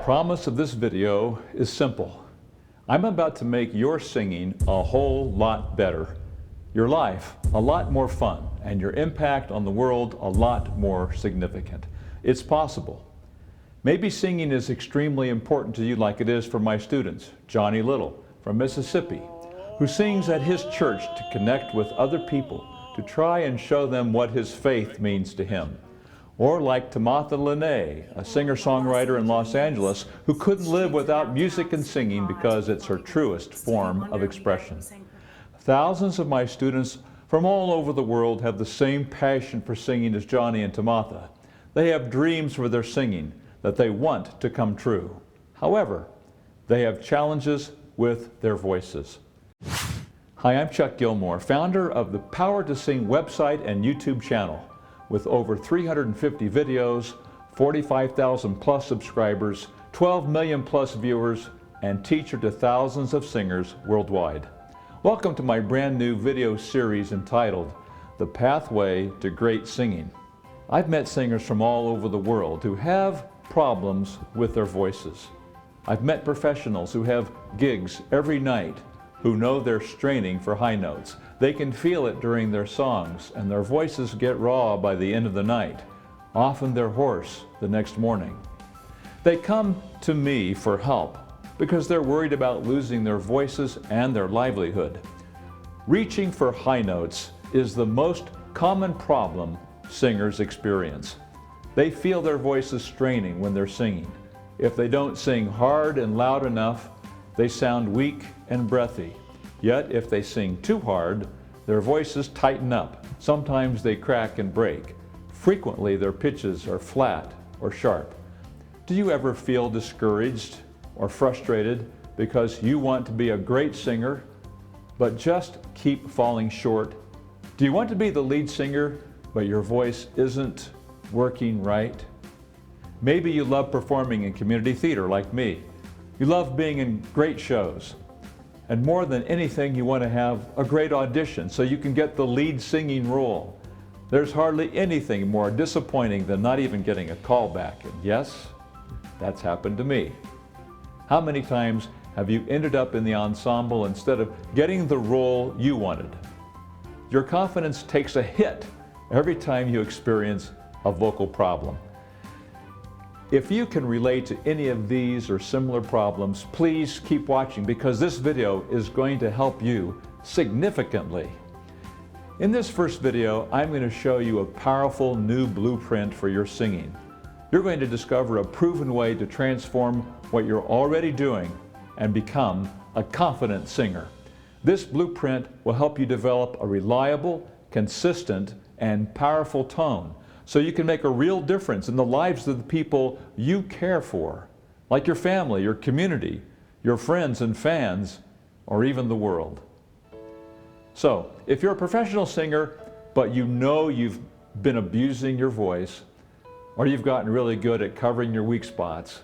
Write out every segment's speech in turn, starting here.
promise of this video is simple. I'm about to make your singing a whole lot better, your life a lot more fun, and your impact on the world a lot more significant. It's possible. Maybe singing is extremely important to you like it is for my students, Johnny Little from Mississippi, who sings at his church to connect with other people, to try and show them what his faith means to him. Or like Tamatha Lene, a singer-songwriter in Los Angeles who couldn't live without music and singing because it's her truest form of expression. Thousands of my students from all over the world have the same passion for singing as Johnny and Tamatha. They have dreams for their singing that they want to come true. However, they have challenges with their voices. Hi, I'm Chuck Gilmore, founder of the Power to Sing website and YouTube channel, with over 350 videos, 45,000 plus subscribers, 12 million plus viewers, and teacher to thousands of singers worldwide. Welcome to my brand new video series entitled The Pathway to Great Singing. I've met singers from all over the world who have problems with their voices. I've met professionals who have gigs every night who know they're straining for high notes. They can feel it during their songs, and their voices get raw by the end of the night. Often they're hoarse the next morning. They come to me for help because they're worried about losing their voices and their livelihood. Reaching for high notes is the most common problem singers experience. They feel their voices straining when they're singing. If they don't sing hard and loud enough, they sound weak and breathy. Yet if they sing too hard, their voices tighten up. Sometimes they crack and break. Frequently their pitches are flat or sharp. Do you ever feel discouraged or frustrated because you want to be a great singer, but just keep falling short? Do you want to be the lead singer, but your voice isn't working right? Maybe you love performing in community theater like me. You love being in great shows. And more than anything, you want to have a great audition so you can get the lead singing role. There's hardly anything more disappointing than not even getting a call back. And yes, that's happened to me. How many times have you ended up in the ensemble instead of getting the role you wanted? Your confidence takes a hit every time you experience a vocal problem. If you can relate to any of these or similar problems, please keep watching because this video is going to help you significantly. In this first video, I'm going to show you a powerful new blueprint for your singing. You're going to discover a proven way to transform what you're already doing and become a confident singer. This blueprint will help you develop a reliable, consistent, and powerful tone, so you can make a real difference in the lives of the people you care for, like your family, your community, your friends and fans, or even the world. So, if you're a professional singer, but you know you've been abusing your voice, or you've gotten really good at covering your weak spots,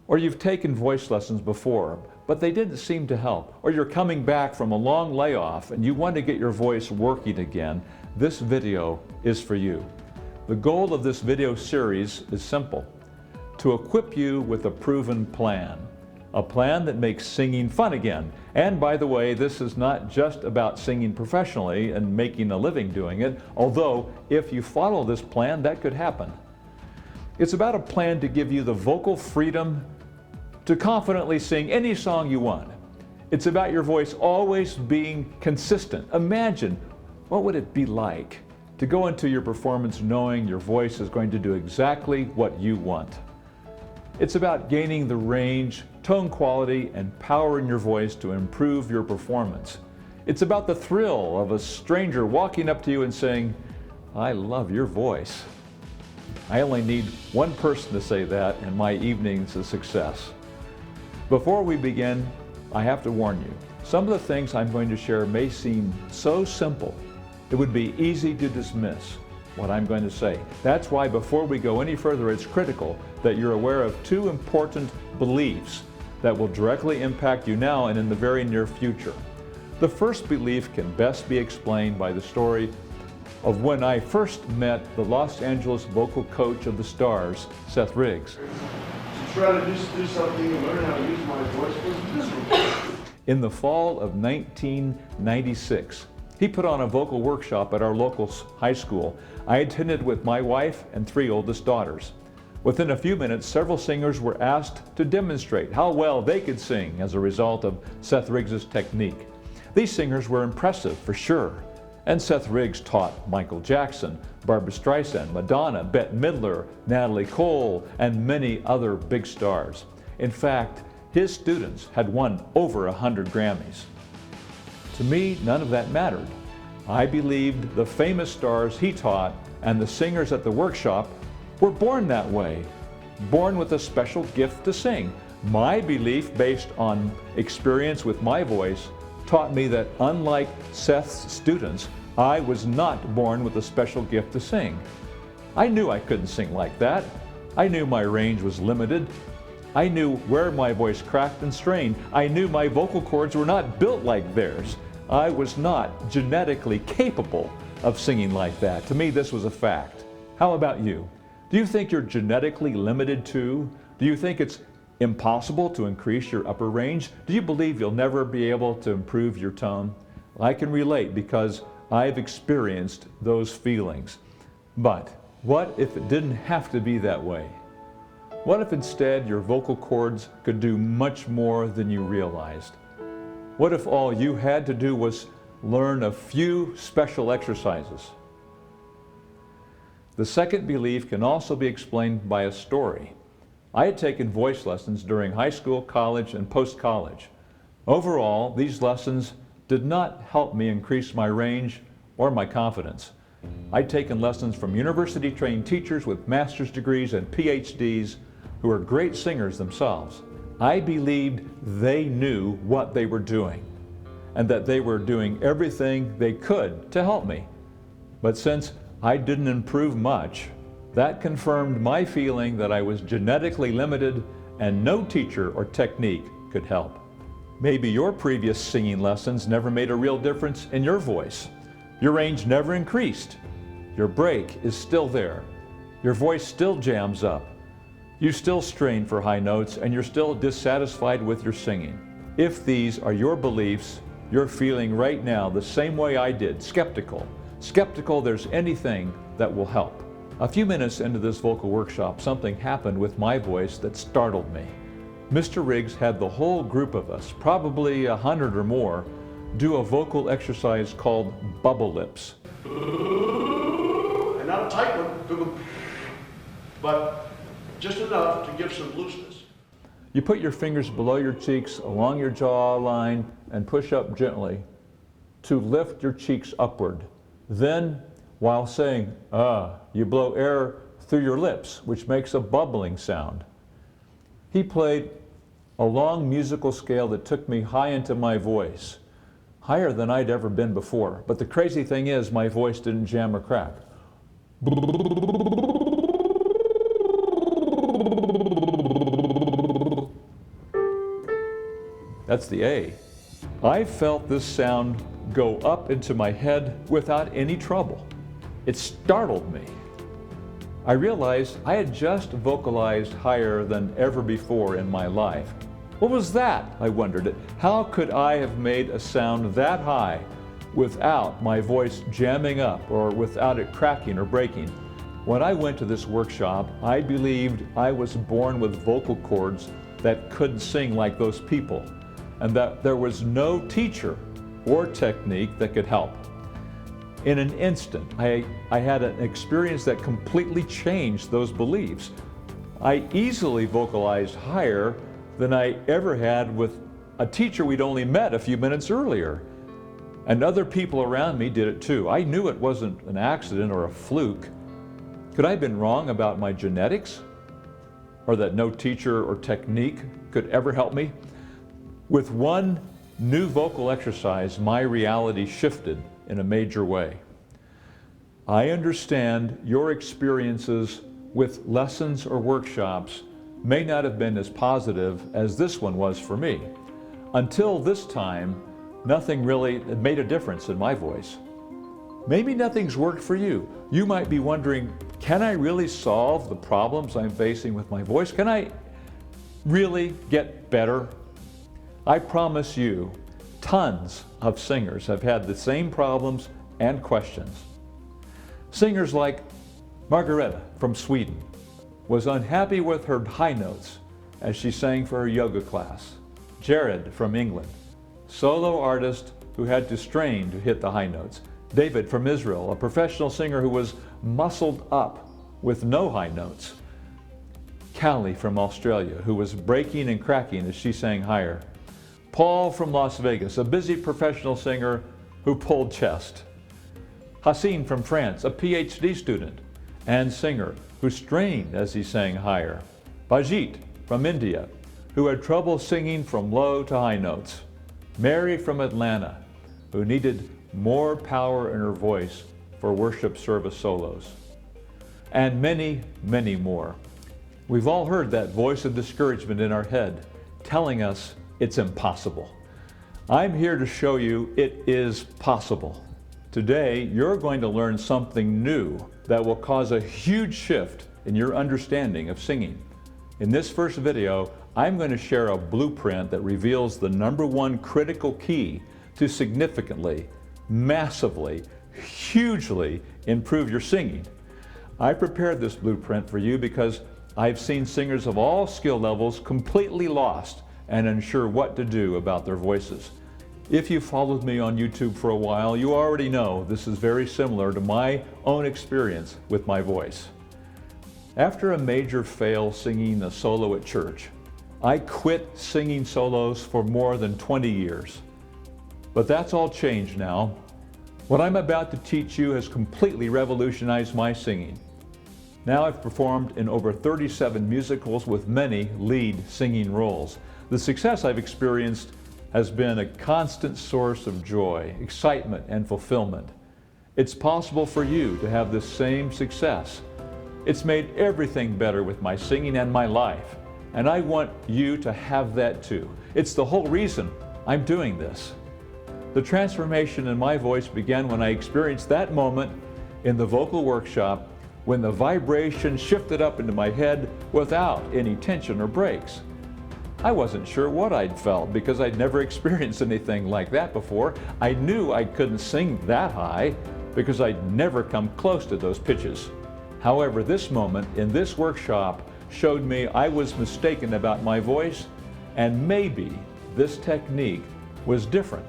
or you've taken voice lessons before, but they didn't seem to help, or you're coming back from a long layoff and you want to get your voice working again, this video is for you. The goal of this video series is simple: to equip you with a proven plan. A plan that makes singing fun again. And by the way, this is not just about singing professionally and making a living doing it, although if you follow this plan, that could happen. It's about a plan to give you the vocal freedom to confidently sing any song you want. It's about your voice always being consistent. Imagine, what would it be like to go into your performance knowing your voice is going to do exactly what you want? It's about gaining the range, tone quality, and power in your voice to improve your performance. It's about the thrill of a stranger walking up to you and saying, "I love your voice." I only need one person to say that, and my evening's a success. Before we begin, I have to warn you, some of the things I'm going to share may seem so simple, it would be easy to dismiss what I'm going to say. That's why before we go any further, it's critical that you're aware of two important beliefs that will directly impact you now and in the very near future. The first belief can best be explained by the story of when I first met the Los Angeles vocal coach of the Stars, Seth Riggs. try to do something and learn how to use my voice was miserable. In the fall of 1996, he put on a vocal workshop at our local high school. I attended with my wife and 3 oldest daughters. Within a few minutes, several singers were asked to demonstrate how well they could sing as a result of Seth Riggs' technique. These singers were impressive for sure, and Seth Riggs taught Michael Jackson, Barbra Streisand, Madonna, Bette Midler, Natalie Cole, and many other big stars. In fact, his students had won over 100 Grammys. To me, none of that mattered. I believed the famous stars he taught and the singers at the workshop were born that way, born with a special gift to sing. My belief, based on experience with my voice, taught me that unlike Seth's students, I was not born with a special gift to sing. I knew I couldn't sing like that. I knew my range was limited. I knew where my voice cracked and strained. I knew my vocal cords were not built like theirs. I was not genetically capable of singing like that. To me, this was a fact. How about you? Do you think you're genetically limited too? Do you think it's impossible to increase your upper range? Do you believe you'll never be able to improve your tone? I can relate because I've experienced those feelings. But what if it didn't have to be that way? What if instead your vocal cords could do much more than you realized? What if all you had to do was learn a few special exercises? The second belief can also be explained by a story. I had taken voice lessons during high school, college, and post-college. Overall, these lessons did not help me increase my range or my confidence. I'd taken lessons from university-trained teachers with master's degrees and PhDs who are great singers themselves. I believed they knew what they were doing and that they were doing everything they could to help me. But since I didn't improve much, that confirmed my feeling that I was genetically limited and no teacher or technique could help. Maybe your previous singing lessons never made a real difference in your voice. Your range never increased. Your break is still there. Your voice still jams up. You still strain for high notes and you're still dissatisfied with your singing. If these are your beliefs, you're feeling right now the same way I did, skeptical there's anything that will help. A few minutes into this vocal workshop, something happened with my voice that startled me. Mr. Riggs had the whole group of us, probably 100 or more, do a vocal exercise called bubble lips. And not a tight one, but just enough to give some looseness. You put your fingers below your cheeks, along your jawline, and push up gently to lift your cheeks upward. Then, while saying, you blow air through your lips, which makes a bubbling sound. He played a long musical scale that took me high into my voice, higher than I'd ever been before. But the crazy thing is, my voice didn't jam or crack. That's the A. I felt this sound go up into my head without any trouble. It startled me. I realized I had just vocalized higher than ever before in my life. What was that? I wondered. How could I have made a sound that high without my voice jamming up or without it cracking or breaking? When I went to this workshop, I believed I was born with vocal cords that couldn't sing like those people, and that there was no teacher or technique that could help. In an instant, I had an experience that completely changed those beliefs. I easily vocalized higher than I ever had with a teacher we'd only met a few minutes earlier. And other people around me did it too. I knew it wasn't an accident or a fluke. Could I have been wrong about my genetics? Or that no teacher or technique could ever help me? With one new vocal exercise, my reality shifted in a major way. I understand your experiences with lessons or workshops may not have been as positive as this one was for me. Until this time, nothing really made a difference in my voice. Maybe nothing's worked for you. You might be wondering, can I really solve the problems I'm facing with my voice? Can I really get better? I promise you, tons of singers have had the same problems and questions. Singers like Margareta from Sweden was unhappy with her high notes as she sang for her yoga class. Jared from England, solo artist who had to strain to hit the high notes. David from Israel, a professional singer who was muscled up with no high notes. Callie from Australia, who was breaking and cracking as she sang higher. Paul from Las Vegas, a busy professional singer who pulled chest. Hassine from France, a PhD student and singer who strained as he sang higher. Bajit from India, who had trouble singing from low to high notes. Mary from Atlanta, who needed more power in her voice for worship service solos. And many, many more. We've all heard that voice of discouragement in our head telling us it's impossible. I'm here to show you it is possible. Today, you're going to learn something new that will cause a huge shift in your understanding of singing. In this first video, I'm going to share a blueprint that reveals the #1 critical key to significantly, massively, hugely improve your singing. I prepared this blueprint for you because I've seen singers of all skill levels completely lost and unsure what to do about their voices. If you've followed me on YouTube for a while, you already know this is very similar to my own experience with my voice. After a major fail singing a solo at church, I quit singing solos for more than 20 years. But that's all changed now. What I'm about to teach you has completely revolutionized my singing. Now I've performed in over 37 musicals with many lead singing roles. The success I've experienced has been a constant source of joy, excitement, and fulfillment. It's possible for you to have this same success. It's made everything better with my singing and my life, and I want you to have that too. It's the whole reason I'm doing this. The transformation in my voice began when I experienced that moment in the vocal workshop when the vibration shifted up into my head without any tension or breaks. I wasn't sure what I'd felt because I'd never experienced anything like that before. I knew I couldn't sing that high because I'd never come close to those pitches. However, this moment in this workshop showed me I was mistaken about my voice, and maybe this technique was different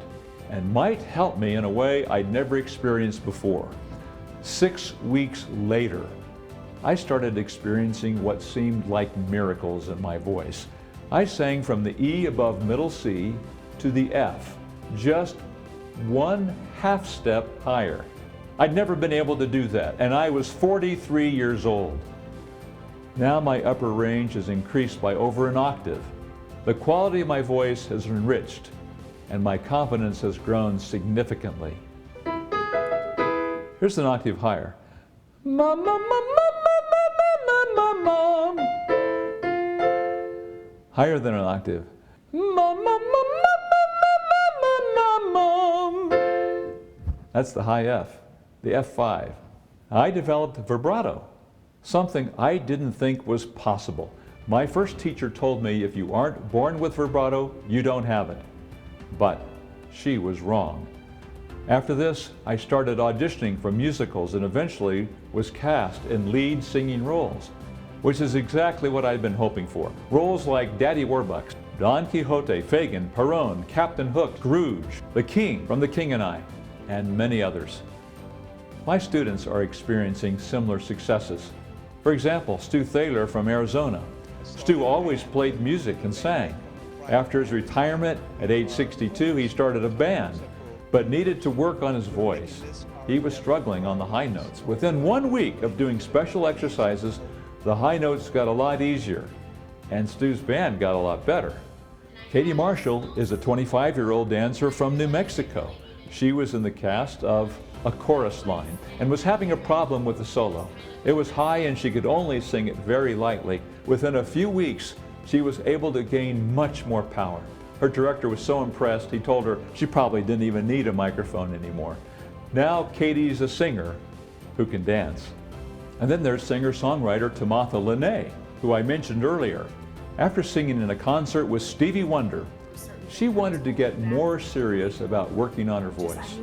and might help me in a way I'd never experienced before. 6 weeks later, I started experiencing what seemed like miracles in my voice. I sang from the E above middle C to the F, just 1/2 step higher. I'd never been able to do that, and I was 43 years old. Now my upper range has increased by over an octave. The quality of my voice has enriched, and my confidence has grown significantly. Here's an octave higher. Mom, mom, mom, mom, mom, mom, mom, mom, mom. Higher than an octave. Mom, mom, mom, mom, mom, mom, mom, mom. That's the high F, the F5. I developed vibrato, something I didn't think was possible. My first teacher told me if you aren't born with vibrato, you don't have it. But she was wrong. After this, I started auditioning for musicals and eventually was cast in lead singing roles, which is exactly what I'd been hoping for. Roles like Daddy Warbucks, Don Quixote, Fagin, Perron, Captain Hook, Scrooge, The King from The King and I, and many others. My students are experiencing similar successes. For example, Stu Thaler from Arizona. Stu always played music and sang. After his retirement at age 62, he started a band, but needed to work on his voice. He was struggling on the high notes. Within 1 week of doing special exercises, the high notes got a lot easier, and Stu's band got a lot better. Katie Marshall is a 25-year-old dancer from New Mexico. She was in the cast of A Chorus Line and was having a problem with the solo. It was high and she could only sing it very lightly. Within a few weeks, she was able to gain much more power. Her director was so impressed, he told her she probably didn't even need a microphone anymore. Now Katie's a singer who can dance. And then there's singer-songwriter Tamatha Lene, who I mentioned earlier. After singing in a concert with Stevie Wonder, she wanted to get more serious about working on her voice.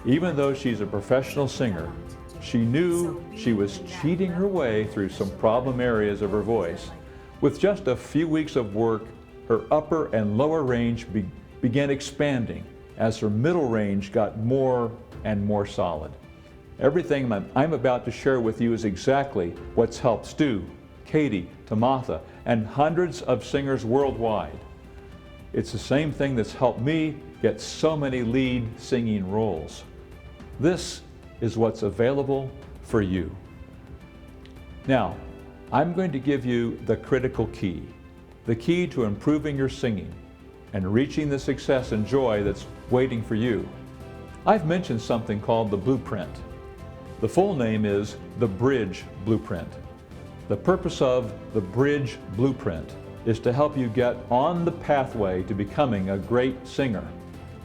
Even though she's a professional singer, she knew she was cheating her way through some problem areas of her voice. With just a few weeks of work, her upper and lower range began expanding as her middle range got more and more solid. Everything I'm about to share with you is exactly what's helped Stu, Katie, Tamatha, and hundreds of singers worldwide. It's the same thing that's helped me get so many lead singing roles. This is what's available for you. Now, I'm going to give you the critical key, the key to improving your singing and reaching the success and joy that's waiting for you. I've mentioned something called the blueprint. The full name is the Bridge Blueprint. The purpose of the Bridge Blueprint is to help you get on the pathway to becoming a great singer.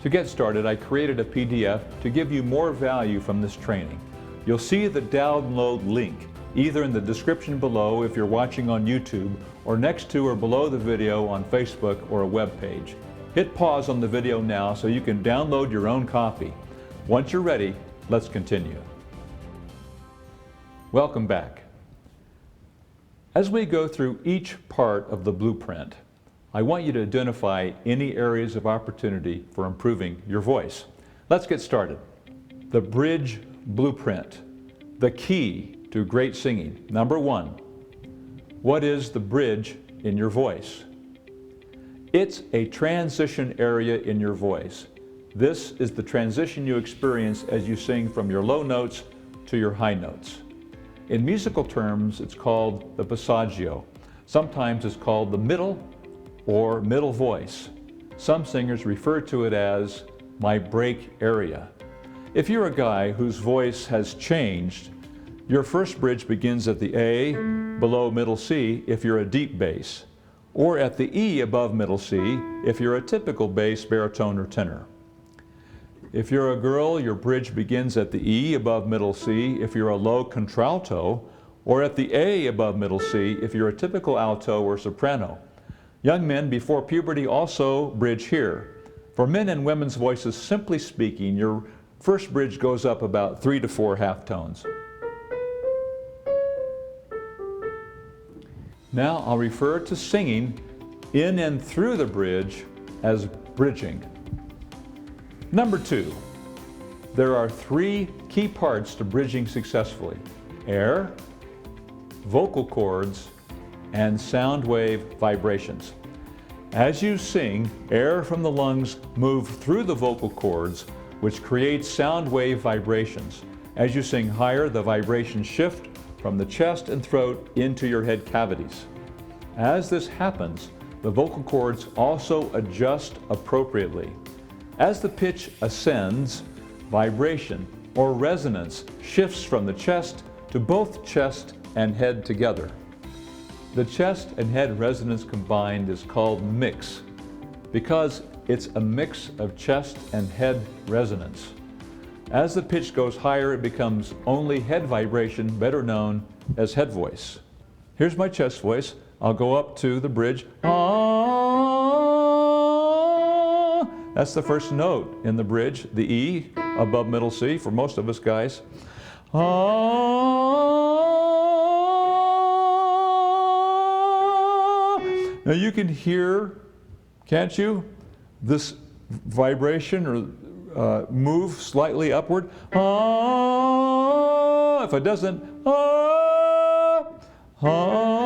To get started, I created a PDF to give you more value from this training. You'll see the download link either in the description below if you're watching on YouTube, or next to or below the video on Facebook or a web page. Hit pause on the video now so you can download your own copy. Once you're ready, let's continue. Welcome back. As we go through each part of the blueprint, I want you to identify any areas of opportunity for improving your voice. Let's get started. The Bridge Blueprint, the key to great singing. Number one, what is the bridge in your voice? It's a transition area in your voice. This is the transition you experience as you sing from your low notes to your high notes. In musical terms, it's called the passaggio. Sometimes it's called the middle or middle voice. Some singers refer to it as my break area. If you're a guy whose voice has changed, your first bridge begins at the A below middle C if you're a deep bass, or at the E above middle C if you're a typical bass, baritone, or tenor. If you're a girl, your bridge begins at the E above middle C if you're a low contralto, or at the A above middle C if you're a typical alto or soprano. Young men before puberty also bridge here. For men and women's voices, simply speaking, your first bridge goes up about 3 to 4 half tones. Now I'll refer to singing in and through the bridge as bridging. Number two, there are 3 key parts to bridging successfully: air, vocal cords, and sound wave vibrations. As you sing, air from the lungs move through the vocal cords, which creates sound wave vibrations. As you sing higher, the vibrations shift from the chest and throat into your head cavities. As this happens, the vocal cords also adjust appropriately. As the pitch ascends, vibration or resonance shifts from the chest to both chest and head together. The chest and head resonance combined is called mix because it's a mix of chest and head resonance. As the pitch goes higher, it becomes only head vibration, better known as head voice. Here's my chest voice. I'll go up to the bridge. Ah, that's the first note in the bridge, the E above middle C for most of us guys. Ah. Now you can hear, can't you, this vibration or move slightly upward. Ah, if it doesn't, ah, ah.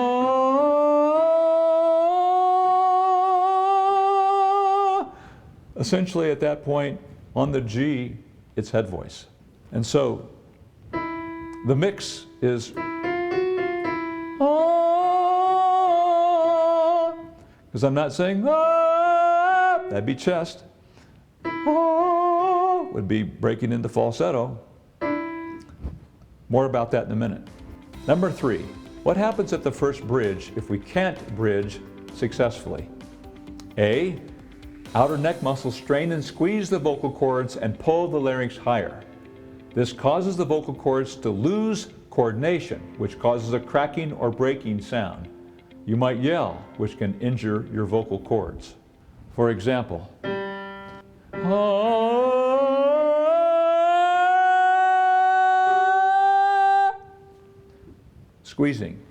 Essentially at that point, on the G, it's head voice. And so the mix is ah, because I'm not saying ah, that'd be chest. Ah, would be breaking into falsetto. More about that in a minute. Number 3, what happens at the first bridge if we can't bridge successfully? A, outer neck muscles strain and squeeze the vocal cords and pull the larynx higher. This causes the vocal cords to lose coordination, which causes a cracking or breaking sound. You might yell, which can injure your vocal cords. For example, squeezing.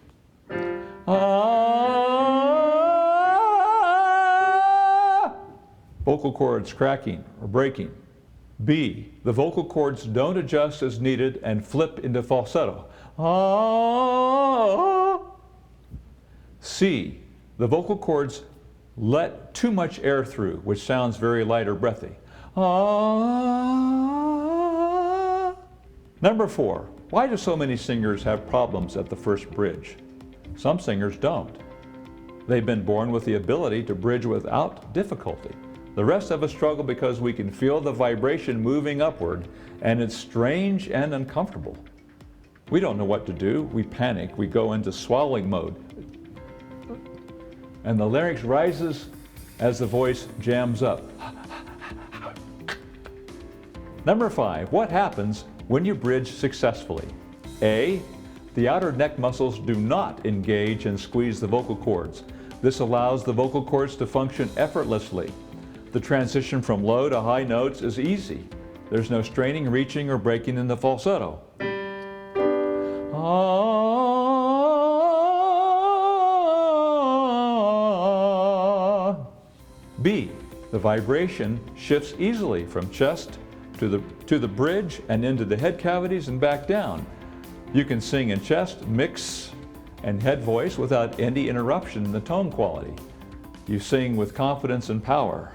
Vocal cords cracking or breaking. B, the vocal cords don't adjust as needed and flip into falsetto. C, the vocal cords let too much air through, which sounds very light or breathy. Number 4, why do so many singers have problems at the first bridge? Some singers don't. They've been born with the ability to bridge without difficulty. The rest of us struggle because we can feel the vibration moving upward, and it's strange and uncomfortable. We don't know what to do. We panic. We go into swallowing mode. And the larynx rises as the voice jams up. Number 5, what happens when you bridge successfully? A, the outer neck muscles do not engage and squeeze the vocal cords. This allows the vocal cords to function effortlessly. The transition from low to high notes is easy. There's no straining, reaching, or breaking in the falsetto. B, the vibration shifts easily from chest to the bridge and into the head cavities and back down. You can sing in chest, mix, and head voice without any interruption in the tone quality. You sing with confidence and power.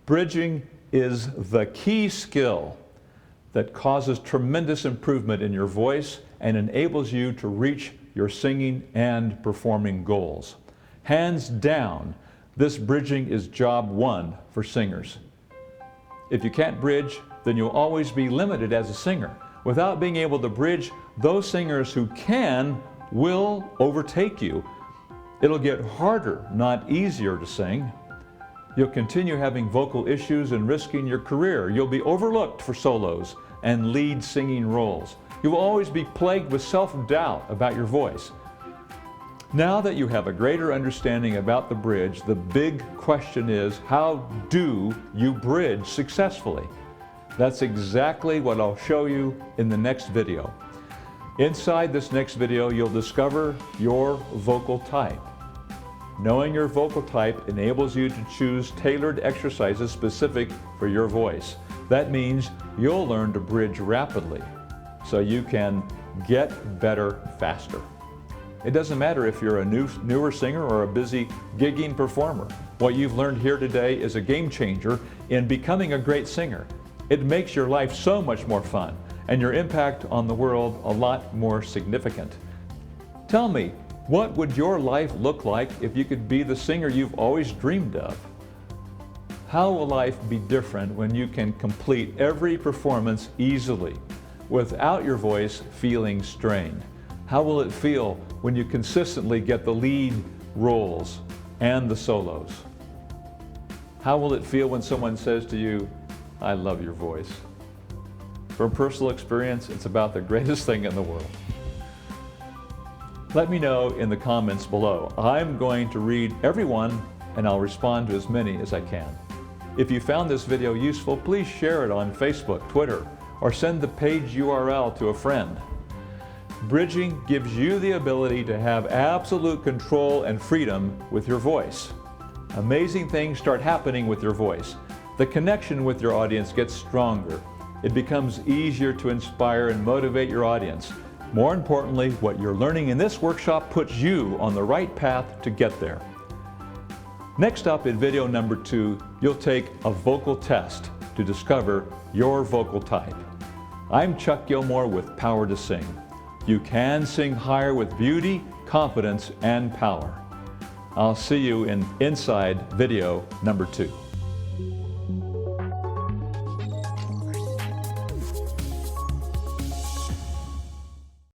Bridging is the key skill that causes tremendous improvement in your voice and enables you to reach your singing and performing goals. Hands down, this bridging is job 1 for singers. If you can't bridge, then you'll always be limited as a singer. Without being able to bridge, those singers who can will overtake you. It'll get harder, not easier to sing. You'll continue having vocal issues and risking your career. You'll be overlooked for solos and lead singing roles. You will always be plagued with self-doubt about your voice. Now that you have a greater understanding about the bridge, the big question is, how do you bridge successfully? That's exactly what I'll show you in the next video. Inside this next video, you'll discover your vocal type. Knowing your vocal type enables you to choose tailored exercises specific for your voice. That means you'll learn to bridge rapidly so you can get better faster. It doesn't matter if you're a newer singer or a busy gigging performer. What you've learned here today is a game changer in becoming a great singer. It makes your life so much more fun and your impact on the world a lot more significant. Tell me, what would your life look like if you could be the singer you've always dreamed of? How will life be different when you can complete every performance easily without your voice feeling strained? How will it feel when you consistently get the lead roles and the solos? How will it feel when someone says to you, "I love your voice"? From personal experience, it's about the greatest thing in the world. Let me know in the comments below. I'm going to read everyone and I'll respond to as many as I can. If you found this video useful, please share it on Facebook, Twitter, or send the page URL to a friend. Bridging gives you the ability to have absolute control and freedom with your voice. Amazing things start happening with your voice. The connection with your audience gets stronger. It becomes easier to inspire and motivate your audience. More importantly, what you're learning in this workshop puts you on the right path to get there. Next up in video number 2, you'll take a vocal test to discover your vocal type. I'm Chuck Gilmore with Power to Sing. You can sing higher with beauty, confidence, and power. I'll see you in Inside video number 2.